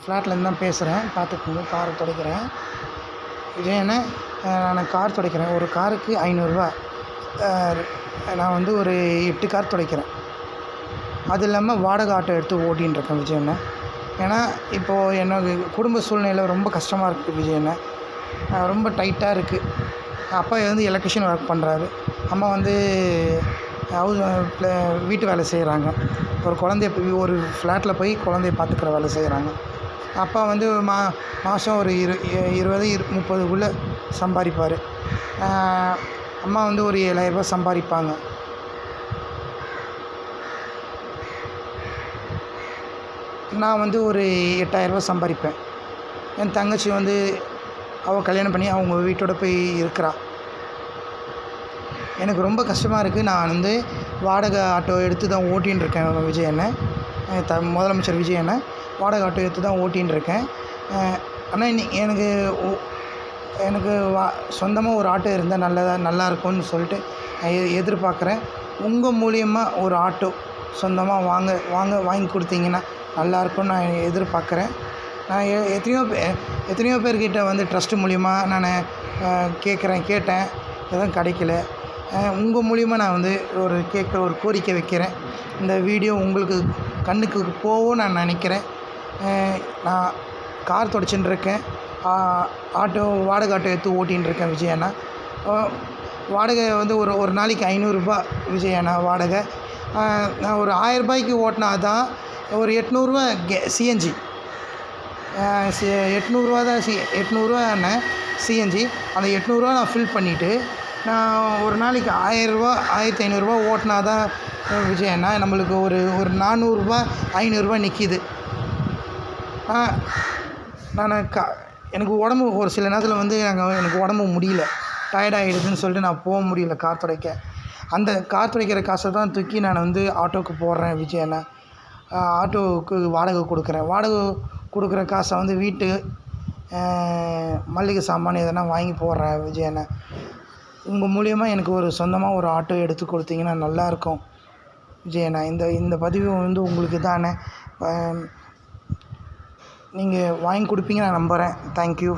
ஃப்ளாட்லேருந்து தான் பேசுகிறேன். பார்த்துக்கோங்க. காரை துடைக்கிறேன். விஜயண்ணே, நான் கார் துடைக்கிறேன். ஒரு காருக்கு ரூ. 500. நான் வந்து ஒரு 8 கார் துடைக்கிறேன். அது இல்லாமல் வாடகை ஆட்டோ எடுத்து ஓட்டின்னு இருக்கேன் விஜயண்ணே. ஏன்னா இப்போது என்னோட குடும்ப சூழ்நிலை ரொம்ப கஷ்டமாக இருக்குது விஜயண்ணே. ரொம்ப டைட்டாக இருக்குது. அப்பா வந்து எலக்ட்ரிஷியன் ஒர்க் பண்ணுறாரு. அம்மா வந்து வீட்டு வேலை செய்கிறாங்க. ஒரு ஒரு ஃப்ளாட்டில் போய் குழந்தைய பார்த்துக்கிற வேலை செய்கிறாங்க. அப்பா வந்து மாதம் ஒரு 20-30க்குள்ளே சம்பாதிப்பார். அம்மா வந்து ஒரு 7,000 சம்பாதிப்பாங்க. நான் வந்து ஒரு 8,000 சம்பாதிப்பேன். என் தங்கச்சி வந்து அவள் கல்யாணம் பண்ணி அவங்க வீட்டோட போய் இருக்கிறா. எனக்கு ரொம்ப கஷ்டமாக இருக்குது. நான் வந்து வாடகை ஆட்டோ எடுத்து தான் ஓட்டின்னு இருக்கேன் விஜயண்ணே. முதலமைச்சர் விஜயண்ணே வாடகை ஆட்டோ எடுத்து தான் ஓட்டின்னு இருக்கேன். ஆனால் எனக்கு சொந்தமாக ஒரு ஆட்டோ இருந்தால் நல்லா இருக்கும்னு சொல்லிட்டு நான் எதிர்பார்க்குறேன். உங்கள் மூலியமாக ஒரு ஆட்டோ சொந்தமாக வாங்கி கொடுத்தீங்கன்னா நல்லாயிருக்கும்னு நான் எதிர்பார்க்குறேன். நான் எத்தனையோ பேர்கிட்ட வந்து ட்ரஸ்ட்டு மூலிமா நான் கேட்டேன். எதுவும் கிடைக்கல. உங்கள் மூலிமா நான் வந்து ஒரு கோரிக்கை வைக்கிறேன். இந்த வீடியோ உங்களுக்கு கண்ணுக்கு போகும் நான் நினைக்கிறேன். நான் கார் துடைச்சின்னு இருக்கேன். வாடகை ஆட்டோ எடுத்து ஓட்டின்னு இருக்கேன் விஜயண்ணா. வாடகை வந்து ஒரு நாளைக்கு ரூ. 500 விஜயண்ணா வாடகை. நான் ஒரு ரூ. 1000 ஓட்டினா தான் ஒரு ரூ. 800 சிஎன்ஜி. ரூ. 800 தான் 800 சிஎன்ஜி. அந்த ரூ. 800 நான் ஃபில் பண்ணிவிட்டு நான் ஒரு நாளைக்கு ரூ. 1000 ரூ. 1500 ஓட்டினா தான் விஜயண்ணா நம்மளுக்கு ஒரு ரூ. 400 ரூ. 500 நிற்கிது. எனக்கு உடம்பு ஒரு சில நேரத்தில் வந்து எனக்கு உடம்பு முடியல, டயர்டாகிடுதுன்னு சொல்லிட்டு நான் போக முடியல கார் துடைக்க. அந்த கார் துடைக்கிற காசை தான் தூக்கி நான் வந்து ஆட்டோவுக்கு போடுறேன் விஜயண்ணா. ஆட்டோவுக்கு வாடகை கொடுக்குறேன். வாடகை கொடுக்குற காசை வந்து வீட்டு மளிகை சாமான் எதனா வாங்கி போடுறேன் விஜயண்ணா. உங்கள் மூலிமா எனக்கு சொந்தமாக ஒரு ஆட்டோ எடுத்து கொடுத்தீங்கன்னா நல்லாயிருக்கும் விஜயண்ணா. இந்த பதிவு வந்து உங்களுக்கு தானே. நீங்கள் வாங்கி கொடுப்பீங்க நான் நம்புகிறேன். தேங்க்யூ.